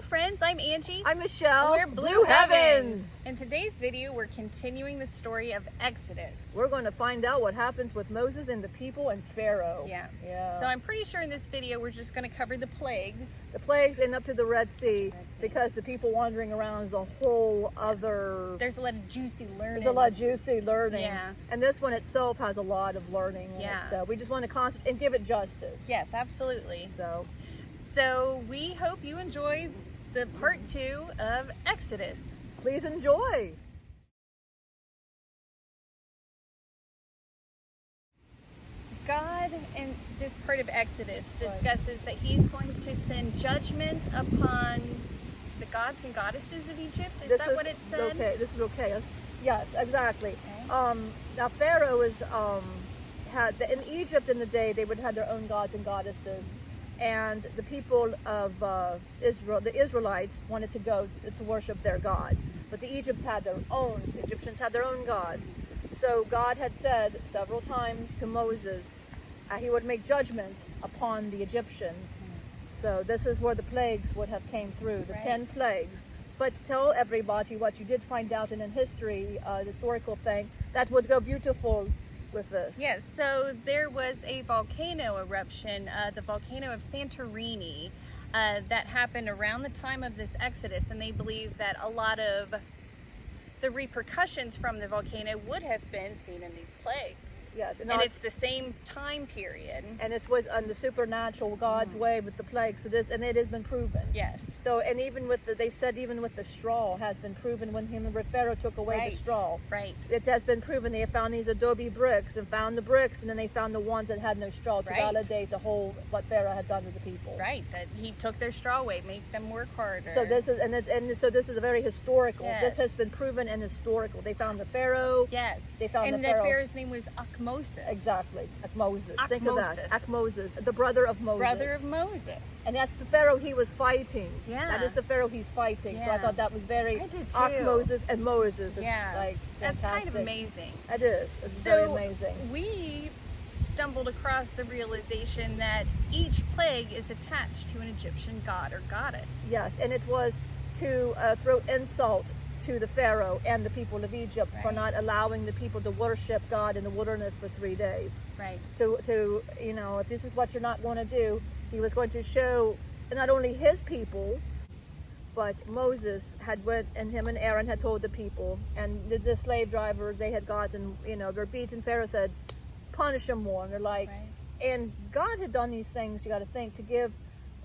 friends, I'm Angie. I'm Michelle. We're Blue Heavens. In today's video, we're continuing the story of Exodus. We're going to find out what happens with Moses and the people and Pharaoh. Yeah. So I'm pretty sure in this video, we're just going to cover the plagues. The plagues and up to the Red Sea, because the people wandering around is a whole other... There's a lot of juicy learning. There's a lot of juicy learning. Yeah. And this one itself has a lot of learning in it. So we just want to and give it justice. Yes, absolutely. So we hope you enjoy the part 2 of Exodus. Please enjoy. God in this part of Exodus discusses that he's going to send judgment upon the gods and goddesses of Egypt. Is that what it said? Okay. This is okay. Yes, exactly. Okay. Now Pharaoh is in Egypt in the day they would have their own gods and goddesses. And the people of Israel, the Israelites, wanted to go to worship their God. But the Egyptians had their own gods. So God had said several times to Moses, he would make judgment upon the Egyptians. So this is where the plagues would have came through, the 10 plagues. But tell everybody what you did find out in history, the historical thing, that would go beautiful with this. Yes, so there was a volcano eruption, the volcano of Santorini, that happened around the time of this Exodus, and they believe that a lot of the repercussions from the volcano would have been seen in these plagues. Yes, and it's the same time period. And it was on the supernatural God's way with the plagues. So and it has been proven. Yes. So, and even with they said even with the straw has been proven when Pharaoh took away the straw. Right. It has been proven. They have found these adobe bricks and found the bricks, and then they found the ones that had no straw to validate the whole what Pharaoh had done to the people. Right. That he took their straw away, make them work harder. So this is so this is a very historical. Yes. This has been proven and historical. They found the Pharaoh. Yes. They found and the Pharaoh. Pharaoh's name was Akmoses. Exactly. Akmoses. Think of that. Akmoses, the brother of Moses. Brother of Moses. And that's the Pharaoh he was fighting. Yeah. That is the Pharaoh he's fighting. Yeah. So I thought that was very Moses and Moses. It's like fantastic. That's kind of amazing. It is. It's very amazing. We stumbled across the realization that each plague is attached to an Egyptian god or goddess. Yes, and it was to throw insult to the Pharaoh and the people of Egypt for not allowing the people to worship God in the wilderness for 3 days. Right. To if this is what you're not going to do, he was going to show not only his people, but Moses had went, and him and Aaron had told the people, and the slave drivers, they had gotten, their beats, and Pharaoh said, punish them more. And they're like, and God had done these things, you got to think, to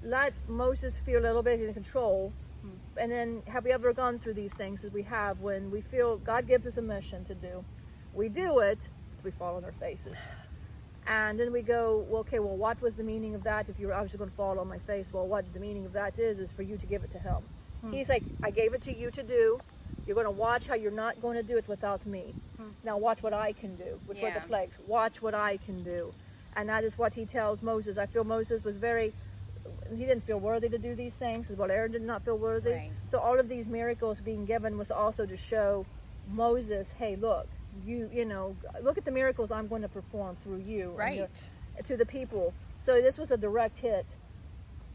let Moses feel a little bit in control. And then have we ever gone through these things as we have when we feel God gives us a mission to do? We do it, we fall on our faces. And then we go, well, okay, well, what was the meaning of that? If you were obviously going to fall on my face, well, what the meaning of that is for you to give it to him. He's like, I gave it to you to do. You're going to watch how you're not going to do it without me. Now watch what I can do, which were the plagues. Watch what I can do. And that is what he tells Moses. I feel Moses was he didn't feel worthy to do these things, as well Aaron did not feel worthy. Right. So all of these miracles being given was also to show Moses, hey, look, look at the miracles I'm going to perform through you, to the people. So this was a direct hit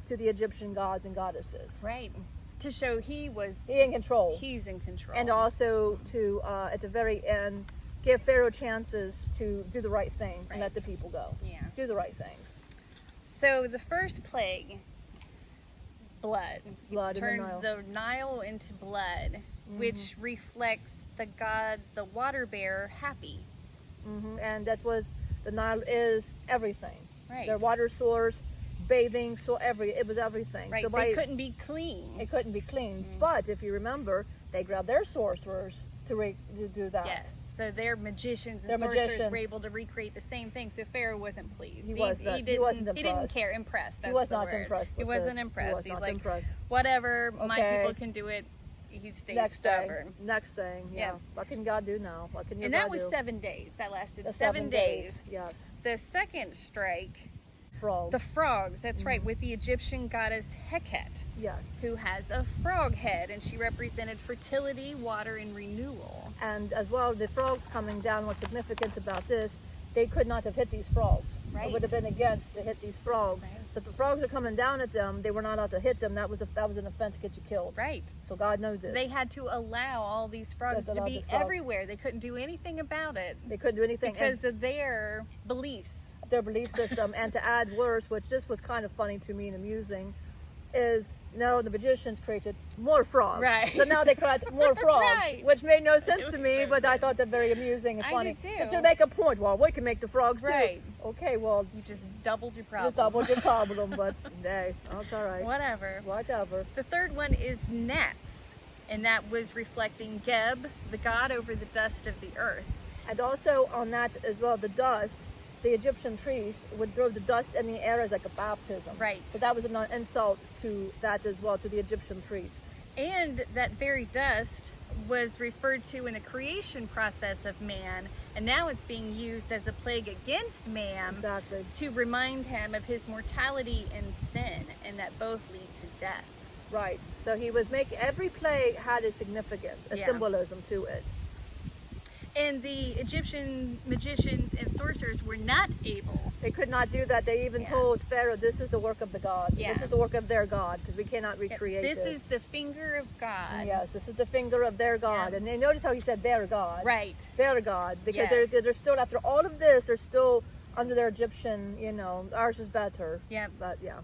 to the Egyptian gods and goddesses, right? To show he's in control. He's in control, and also to at the very end give Pharaoh chances to do the right thing and let the people go. Yeah, do the right things. So the first plague, blood turns the Nile into blood, which reflects the water bearer, Happy. And that was, the Nile is everything. Right. Their water source, bathing, it was everything. Right. So they couldn't be clean. It couldn't be clean. But if you remember, they grabbed their sorcerers to do that. Yes. So their magicians and sorcerers were able to recreate the same thing. So Pharaoh wasn't pleased. He wasn't impressed. He didn't care. Impressed. He was not impressed. He wasn't impressed. He's like, whatever, my people can do it. He stays stubborn. Next thing. Yeah. What can God do now? What can and that was 7 days. That lasted 7 days. Yes. The second strike. Frogs. The frogs, that's right, with the Egyptian goddess Heket. Yes. Who has a frog head, and she represented fertility, water, and renewal. And as well, the frogs coming down, what's significant about this, they could not have hit these frogs. Right. would have been against to hit these frogs. Right. So if the frogs are coming down at them, they were not allowed to hit them. That was an offense to get you killed. Right. So God knows this. They had to allow all these frogs Yes, to allow be the frogs. everywhere. They couldn't do anything about it They couldn't do anything because of their beliefs. their belief system. And to add worse, which just was kind of funny to me and amusing, is now the magicians created more frogs. Right. So now they create more frogs, Right. which made no sense to me, but I thought that very amusing and I funny. do too. But to make a point, well, we can make the frogs too. Right. Okay, well, You just doubled your problem. just doubled your problem, but hey, that's all right. Whatever. Whatever. The third one is gnats, and that was reflecting Geb, the god over the dust of the earth. And also on that as well, the dust, the Egyptian priest would throw the dust in the air as like a baptism. Right. So that was an insult to that as well, to the Egyptian priests. And that very dust was referred to in the creation process of man, and now it's being used as a plague against man Exactly. to remind him of his mortality and sin, and that both lead to death. Right. So he was every plague had a significance, a Yeah. symbolism to it. And the Egyptian magicians and sorcerers were not able. They could not do that. They even Yeah. told Pharaoh, this is the work of the God. Yeah. This is the work of their God, because we cannot recreate This is the finger of God. Yes, this is the finger of their God. Yeah. And they notice how he said their God. Right. Their God. Because Yes. they're still, after all of this, they're still under their Egyptian, ours is better. Yeah. But yeah.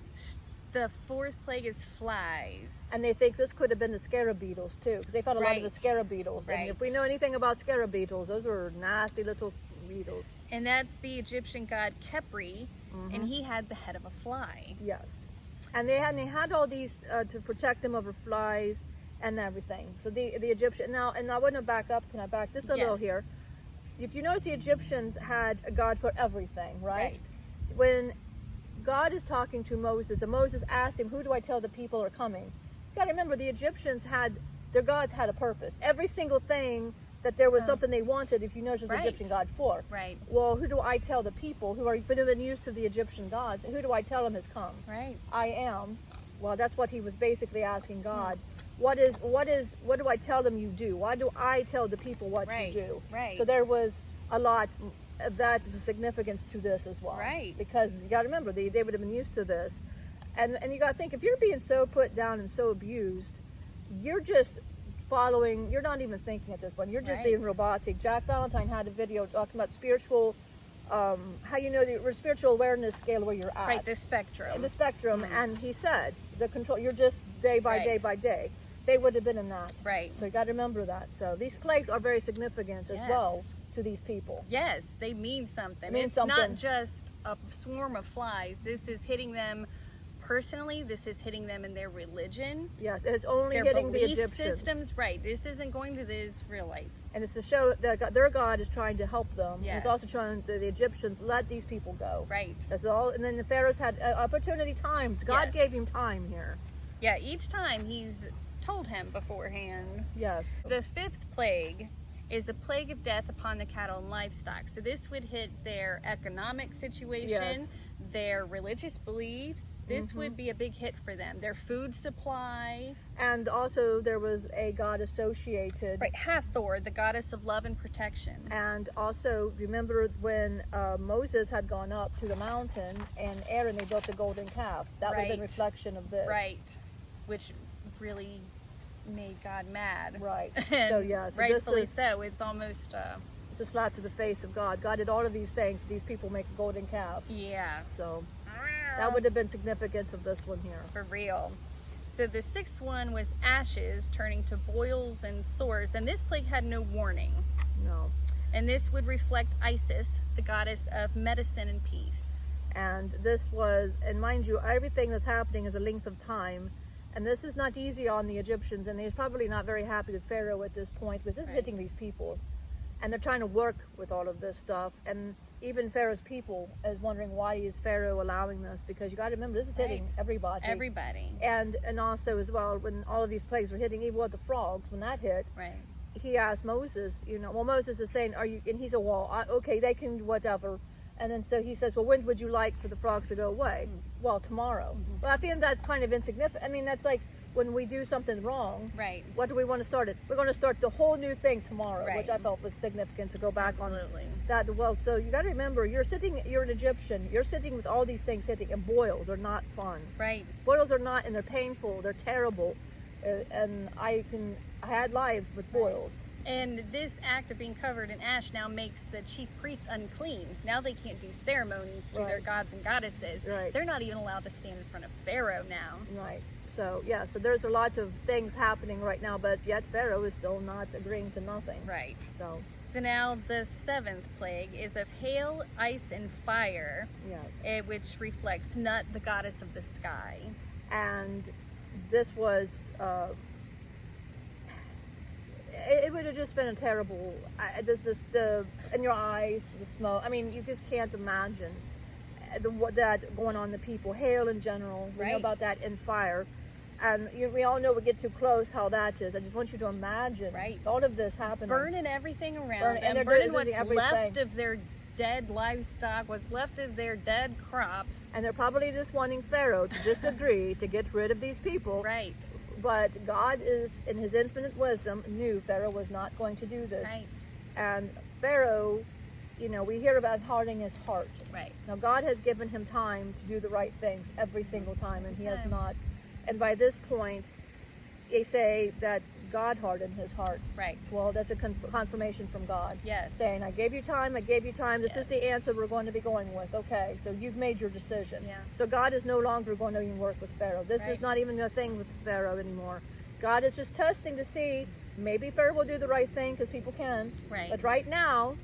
The fourth plague is flies. And they think this could have been the scarab beetles too, because they found a lot of the Right. scarab beetles. And Right. if we know anything about scarab beetles, those were nasty little beetles. And that's the Egyptian god Khepri, Mm-hmm. and he had the head of a fly. Yes, and they had all these to protect them over flies and everything. So the Egyptian now, and I want to back up. Can I back just a little Yes. here? If you notice, the Egyptians had a god for everything, right? Right. When God is talking to Moses, and Moses asked him, "Who do I tell the people are coming?" You got to remember, the Egyptians their gods had a purpose. Every single thing that there was something they wanted. If you notice, the Right. Egyptian god for. Right. Well, who do I tell the people who are been used to the Egyptian gods? Who do I tell them has come? Right. I am. Well, that's what he was basically asking God. What do I tell them you do? Why do I tell the people what Right, you do? right. So there was a lot of that significance to this as well. Right. Because you got to remember, they would have been used to this. And you got to think, if you're being so put down and so abused, you're just following, you're not even thinking at this point. You're just Right. being robotic. Jack Valentine had a video talking about spiritual, how you know the spiritual awareness scale where you're at. Right, the spectrum. The spectrum, and he said the control. You're just day by Right. day by day. They would have been in that. Right. So you got to remember that. So these plagues are very significant as Yes. well to these people. Yes, they mean something. Mean It's something. not just a swarm of flies. This is hitting them personally. This is hitting them in their religion, Yes, and it's only their hitting the belief Egyptians. systems. Right. This isn't going to the Israelites. And it's to show that their God is trying to help them. Yes. It's also trying to the Egyptians let these people go. Right. That's all. And then the Pharaohs had opportunity times. God Yes. gave him time here. Yeah, each time he's told him beforehand. Yes. The fifth plague is a plague of death upon the cattle and livestock. So this would hit their economic situation, Yes. their religious beliefs. This would be a big hit for them. Their food supply. And also there was a god associated. Right, Hathor, the goddess of love and protection. And also, remember when Moses had gone up to the mountain and Aaron, they built the golden calf. That would have been a Right. reflection of this. Right, which really made God mad. Right. And So, yeah, so this rightfully is- so. It's almost, It's a slap to the face of God. God did all of these things. These people make a golden calf. yeah. So that would have been significance of this one here. For real. So the sixth one was ashes turning to boils and sores, and this plague had no warning. No. And this would reflect Isis, the goddess of medicine and peace. And this was, and mind you, everything that's happening is a length of time. And this is not easy on the Egyptians, and they're probably not very happy with Pharaoh at this point, because this is Right. hitting these people. And they're trying to work with all of this stuff. And even Pharaoh's people is wondering, why is Pharaoh allowing this? Because you got to remember, this is hitting Right. everybody. Everybody. And also as well, when all of these plagues were hitting, even with the frogs, when that hit, Right. he asked Moses, well, Moses is saying, are you, and he's a wall, okay, they can do whatever. And then so he says, well, when would you like for the frogs to go away? Well, tomorrow. Well, I feel that's kind of insignificant. I mean, that's like, when we do something wrong, Right. what do we want to start it? We're going to start the whole new thing tomorrow, Right. which I felt was significant to go back Absolutely. on that. Well, so you got to remember, you're an Egyptian. You're sitting with all these things sitting, and boils are not fun. Right. Boils are not, and they're painful. They're terrible, and I had lives with boils. And this act of being covered in ash now makes the chief priest unclean. Now they can't do ceremonies to their Right. gods and goddesses. Right. They're not even allowed to stand in front of Pharaoh now. Right. So yeah, so there's a lot of things happening right now, but yet Pharaoh is still not agreeing to nothing. Right. So So now the seventh plague is of hail, ice, and fire, yes, which reflects Nut, the goddess of the sky. and this was. It would have just been a terrible. The in your eyes, the smoke. I mean, you just can't imagine that going on to people. Hail in general, we know Right. about that, and fire, and we all know we get too close how that is. I just want you to imagine Right. all of this happening. Burning everything around Burning- and them, they're burning what's losing everything. left of their dead livestock, what's left of their dead crops. And they're probably just wanting Pharaoh to just agree to get rid of these people. Right. But God is, in his infinite wisdom, knew Pharaoh was not going to do this. Right. And Pharaoh, we hear about hardening his heart. Right. Now, God has given him time to do the right things every single time, and he has Okay. not. And by this point, they say that God hardened his heart. Right. Well, that's a confirmation from God. Yes. Saying, I gave you time. This Yes. is the answer we're going to be going with. Okay, so you've made your decision. Yeah. So God is no longer going to even work with Pharaoh. This Right. is not even a thing with Pharaoh anymore. God is just testing to see, maybe Pharaoh will do the right thing because people can. Right. But right now,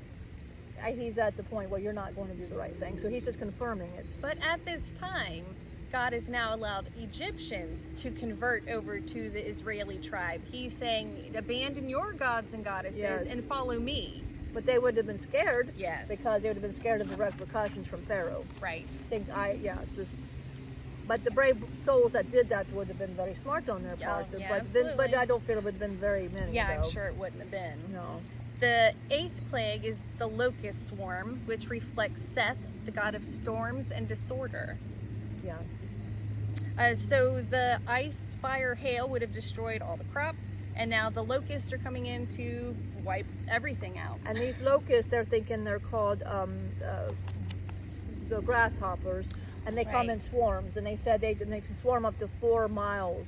he's at the point where you're not going to do the right thing. So he's just confirming it. But at this time, God has now allowed Egyptians to convert over to the Israeli tribe. He's saying, abandon your gods and goddesses Yes. and follow me. But they would have been scared. Yes. Because they would have been scared of the repercussions from Pharaoh. Right. But the brave souls that did that would have been very smart on their Yeah, part. yeah, but absolutely. I don't feel it would have been very many. Yeah, though. I'm sure it wouldn't have been. No. The eighth plague is the locust swarm, which reflects Seth, the god of storms and disorder. Yes. So the ice, fire, hail would have destroyed all the crops, and now the locusts are coming in to wipe everything out. And these locusts, they're thinking they're called the grasshoppers, and they come Right. in swarms. And they said they can swarm up to 4 miles.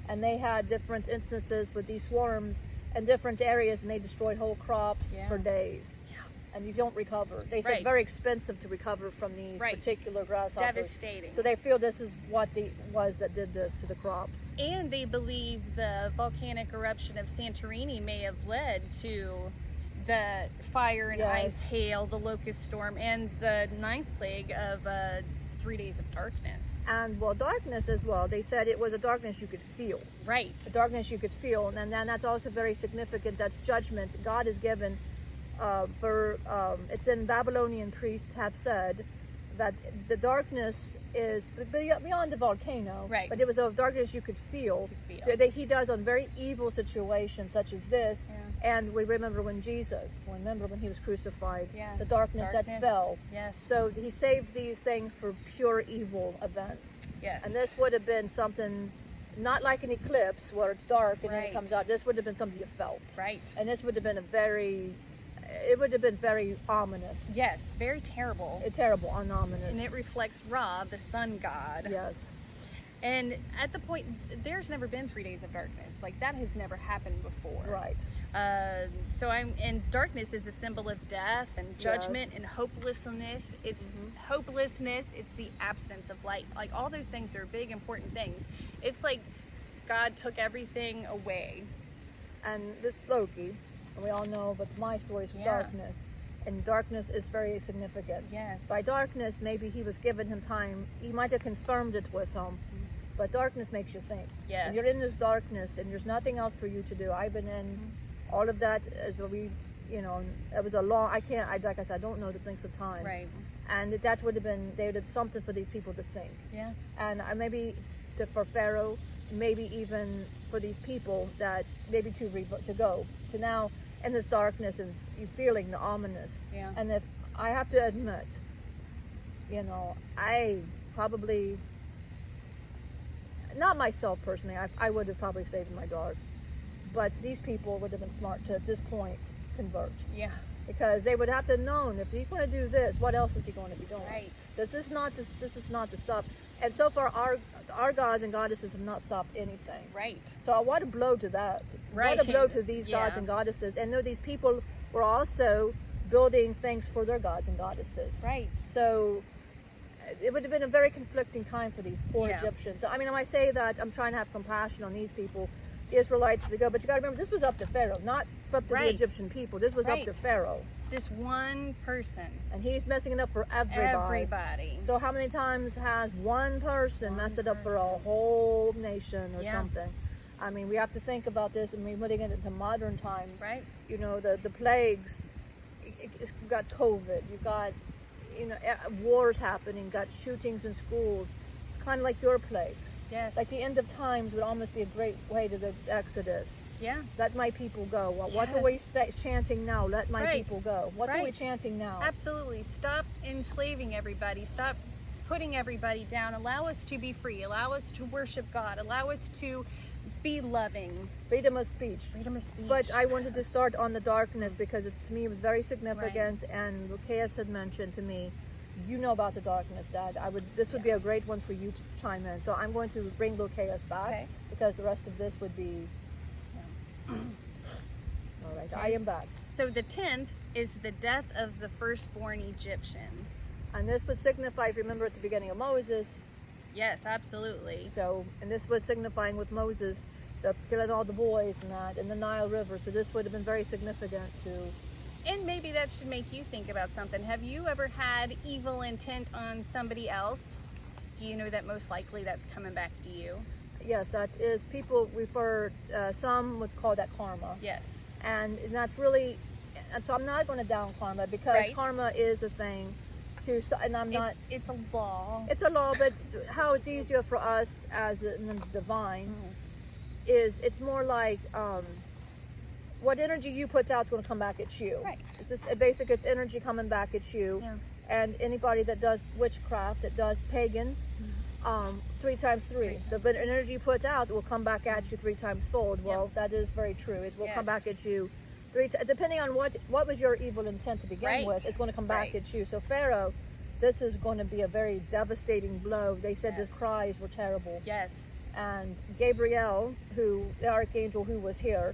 And they had different instances with these swarms in different areas, and they destroyed whole crops Yeah. for days. Yeah. And you don't recover. They said Right. it's very expensive to recover from these Right. particular grasshoppers. Devastating. So they feel this is what was that did this to the crops. And they believe the volcanic eruption of Santorini may have led to the fire and Yes. ice, hail, the locust storm, and the ninth plague of 3 days of darkness. And darkness as well. They said it was a darkness you could feel. Right. A darkness you could feel. And then that's also very significant. That's judgment God is given it's in Babylonian priests have said that the darkness is beyond the volcano, Right. but it was a darkness you could feel. That he does on very evil situations such as this. Yeah. And we remember when he was crucified, Yeah. the darkness that fell. Yes. So he saves these things for pure evil events. Yes. And this would have been something, not like an eclipse where it's dark and then Right. it comes out. This would have been something you felt. Right. And this would have been very ominous. Yes. Very terrible. Terrible and ominous. And it reflects Ra, the sun god. Yes. And at the point, there's never been 3 days of darkness. Like, that has never happened before. Right. And darkness is a symbol of death and judgment Yes. and hopelessness. It's hopelessness. It's the absence of light. Like, all those things are big, important things. It's like God took everything away. And this Loki, and we all know, but my story is with Yeah. darkness. And darkness is very significant. Yes. By darkness, maybe he was giving him time. He might have confirmed it with him. But darkness makes you think. Yes. And you're in this darkness and there's nothing else for you to do. I've been in all of that as it was a long, like I said, I don't know the length of time. Right. And that would have been, they would have something for these people to think. Yeah. And maybe for Pharaoh, maybe even for these people that maybe to go to now in this darkness and you feeling the ominous. Yeah. And if I have to admit, I probably, not myself personally, I would have probably stayed in my dark, but these people would have been smart to at this point convert. Yeah. Because they would have to have known, if he's going to do this, what else is he going to be doing? Right. This is not to stop. And so far, our gods and goddesses have not stopped anything. Right. So I want to blow to that. Right. I want to blow to these gods Yeah. and goddesses, and know these people were also building things for their gods and goddesses. Right. So it would have been a very conflicting time for these poor Yeah. Egyptians. So, I mean, when I say that, I'm trying to have compassion on these people, the Israelites, to go. But you got to remember, this was up to Pharaoh, not up to Right. the Egyptian people. This was up Right. to Pharaoh. This one person. And he's messing it up for everybody. So how many times has one person messed it up for a whole nation or Yeah. something? I mean, we have to think about this, and we're putting it into modern times. Right. You know, the plagues. You've got COVID. You've got, you know, wars happening. You've got shootings in schools. It's kind of like your plagues. Yes. Like the end of times would almost be a great way to the Exodus. Yeah. Let my people go. Well, what are Yes. we chanting now? Let my Right. people go. What are we Right. chanting now? Absolutely. Stop enslaving everybody. Stop putting everybody down. Allow us to be free. Allow us to worship God. Allow us to be loving. Freedom of speech. Freedom of speech. But I wanted to start on the darkness because to me it was very significant. And Lokaous had mentioned to me, you know about the darkness, Dad. This would be a great one for you to chime in. So I'm going to bring Lokaous back Okay. because the rest of this would be. All right, I am back. So the 10th is the death of the firstborn Egyptian. And this would signify, if you remember at the beginning of Moses, Yes, absolutely. so, and this was signifying with Moses, the killing all the boys and that, in the Nile River. So this would have been very significant to. And maybe that should make you think about something. Have you ever had evil intent on somebody else? Do you know that most likely that's coming back to you? Yes, that is, people refer, some would call that karma. Yes. And that's really, and so I'm not going to down karma because Right. karma is a thing to, and I'm not, It's a law. it's a law, but how it's easier for us as in the divine Mhm. is it's more like what energy you put out is going to come back at you. Right. It's just basically it's energy coming back at you. Yeah. And anybody that does witchcraft, that does pagans, 3 times 3. The energy you put out will come back at you 3 times fold. Well, that is very true. It will come Yes. back at you depending on what was your evil intent to begin Right. with. It's going to come back Right. at you. So Pharaoh, this is going to be a very devastating blow. They said Yes. the cries were terrible. Yes. And Gabriel, the archangel who was here,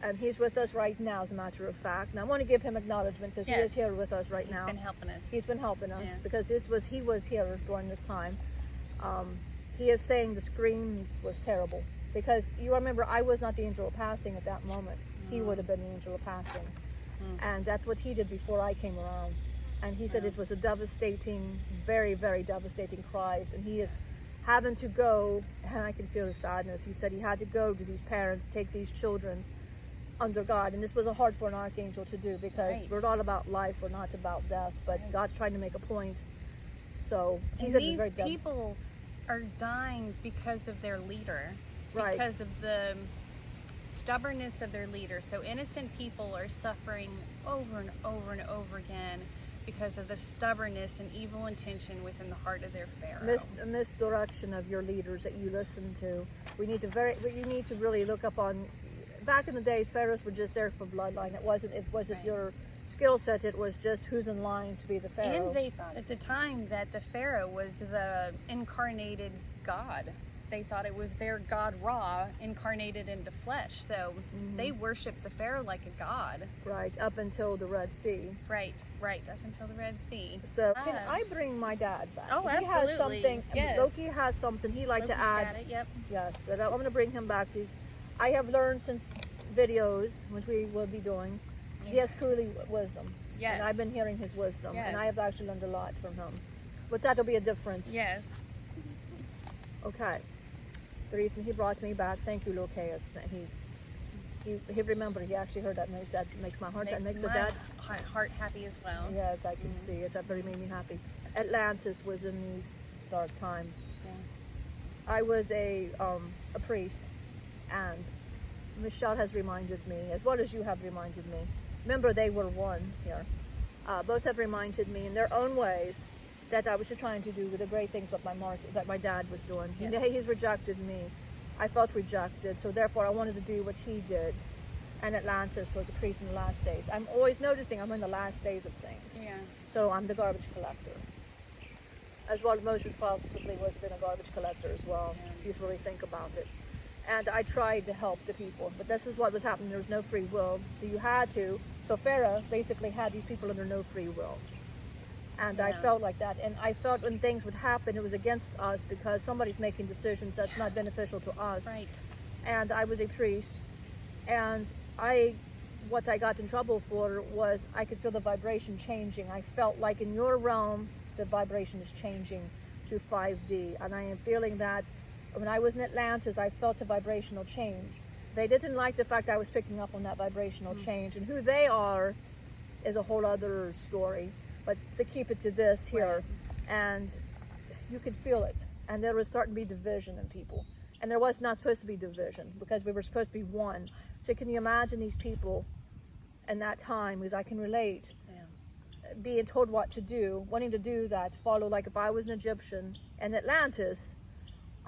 and he's with us right now, as a matter of fact. And I want to give him acknowledgement because he Yes. is here with us right now. He's been helping us. He's been helping us Yeah. because he was here during this time. He is saying the screams was terrible because you remember I was not the angel of passing at that moment. He would have been the angel of passing, and that's what he did before I came around. And he said it was a devastating, very, very devastating cries, and he is having to go, and I can feel the sadness. He said he had to go to these parents, take these children under God, and this was hard for an archangel to do because Right. we're not about life, we're not about death, but Right. God's trying to make a point. So he And said it was these very people are dying because of their leader. Right. Because of the stubbornness of their leader. So innocent people are suffering over and over and over again because of the stubbornness and evil intention within the heart of their Pharaoh. misdirection of your leaders that you listen to. You need to really look up on. Back in the days, pharaohs were just there for bloodline. It wasn't Right. your skill set. It was just who's in line to be the pharaoh. And they thought at the time that the Pharaoh was the incarnated God. They thought it was their God Ra incarnated into flesh. So they worshiped the Pharaoh like a god. Right up until the Red Sea. Right, up until the Red Sea. So can I bring my dad back? Oh, He has absolutely. something. Yes. Loki has something he'd like to Loki's add. got it, yep. Yes, and I'm going to bring him back. I have learned since videos, which we will be doing, he has truly wisdom. Yes. And I've been hearing his wisdom, and I Yes. have actually learned a lot from him. But that'll be a difference. Yes. Okay. The reason he brought me back, thank you, Lokaous. That he remembered. He actually heard that. Makes my heart. That makes the my dad. heart happy as well. Yes, I can see it. That very made me happy. Atlantis was in these dark times. Yeah. I was a priest, and Michelle has reminded me, as well as you have reminded me. Remember, they were one here. Both have reminded me in their own ways that I was just trying to do with the great things that my dad was doing. Yes. He's rejected me. I felt rejected, so therefore I wanted to do what he did. And Atlantis was a priest in the last days. I'm always noticing I'm in the last days of things. Yeah. So I'm the garbage collector. As well, Moses possibly would have been a garbage collector as well, if you really think about it. And I tried to help the people, but this is what was happening. There was no free will, so you had to. So Pharaoh basically had these people under no free will. And I felt like that. And I felt when things would happen, it was against us because somebody's making decisions that's not beneficial to us. Right. And I was a priest. And what I got in trouble for was I could feel the vibration changing. I felt like in your realm, the vibration is changing to 5D. And I am feeling that when I was in Atlantis, I felt a vibrational change. They didn't like the fact I was picking up on that vibrational change. And who they are is a whole other story. But to keep it to this here, and you could feel it. And there was starting to be division in people. And there was not supposed to be division because we were supposed to be one. So can you imagine these people in that time, because I can relate, being told what to do, wanting to do that, follow, like if I was an Egyptian in Atlantis,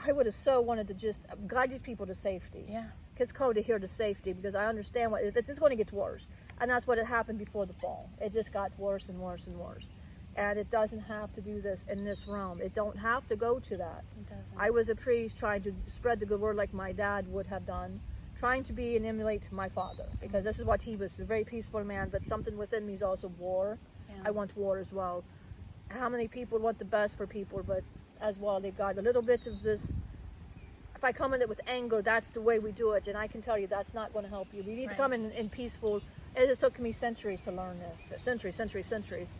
I would have so wanted to just guide these people to safety. Yeah. It's called to here to safety because I understand it's just going to get worse. And that's what had happened before the fall. It just got worse and worse and worse. And it doesn't have to do this in this realm. It don't have to go to that. It doesn't. I was a priest trying to spread the good word like my dad would have done, trying to be and emulate my father because this is what he was, a very peaceful man, but something within me is also war. Yeah. I want war as well. How many people want the best for people, but as well they've got a little bit of this. If I come in it with anger, that's the way we do it, and I can tell you that's not going to help you. We need to come in peaceful. It took me centuries to learn this, centuries.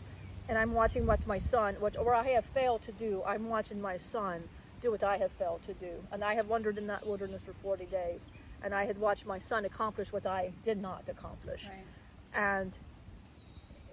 And I'm watching what my son, what I have failed to do, I'm watching my son do what I have failed to do. And I have wandered in that wilderness for 40 days. And I had watched my son accomplish what I did not accomplish. Right. And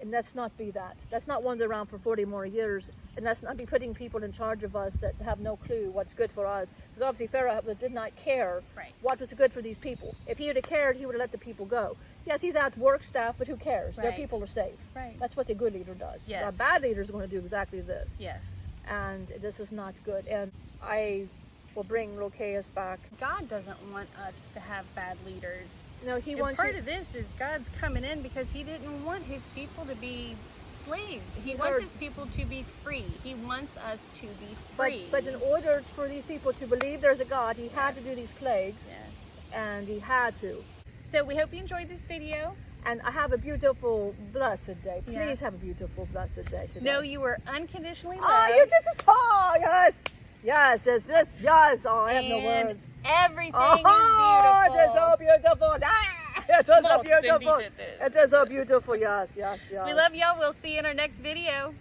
let's not be that. Let's not wander around for 40 more years. And let's not be putting people in charge of us that have no clue what's good for us. Because obviously Pharaoh did not care what was good for these people. If he would have cared, he would have let the people go. Yes, he's out to work staff, but who cares? Their people are safe. Right. That's what a good leader does. Yes. A bad leader is going to do exactly this. Yes. And this is not good. And I will bring Lokaous back. God doesn't want us to have bad leaders. No, he And wants part of this is God's coming in because he didn't want his people to be slaves. He wants heard- his people to be free. He wants us to be free. But in order for these people to believe there's a God, he had to do these plagues. Yes. And he had to. So we hope you enjoyed this video. And I have a beautiful, blessed day. Please Yeah. have a beautiful, blessed day today. Know you were unconditionally loved. Oh, you did this. Oh, yes. Yes, yes. Oh, I have no and words. Everything Oh, is beautiful. it is so beautiful. Ah, it is so Most beautiful. indeed it is. It is so beautiful. Yes. We love y'all. We'll see you in our next video.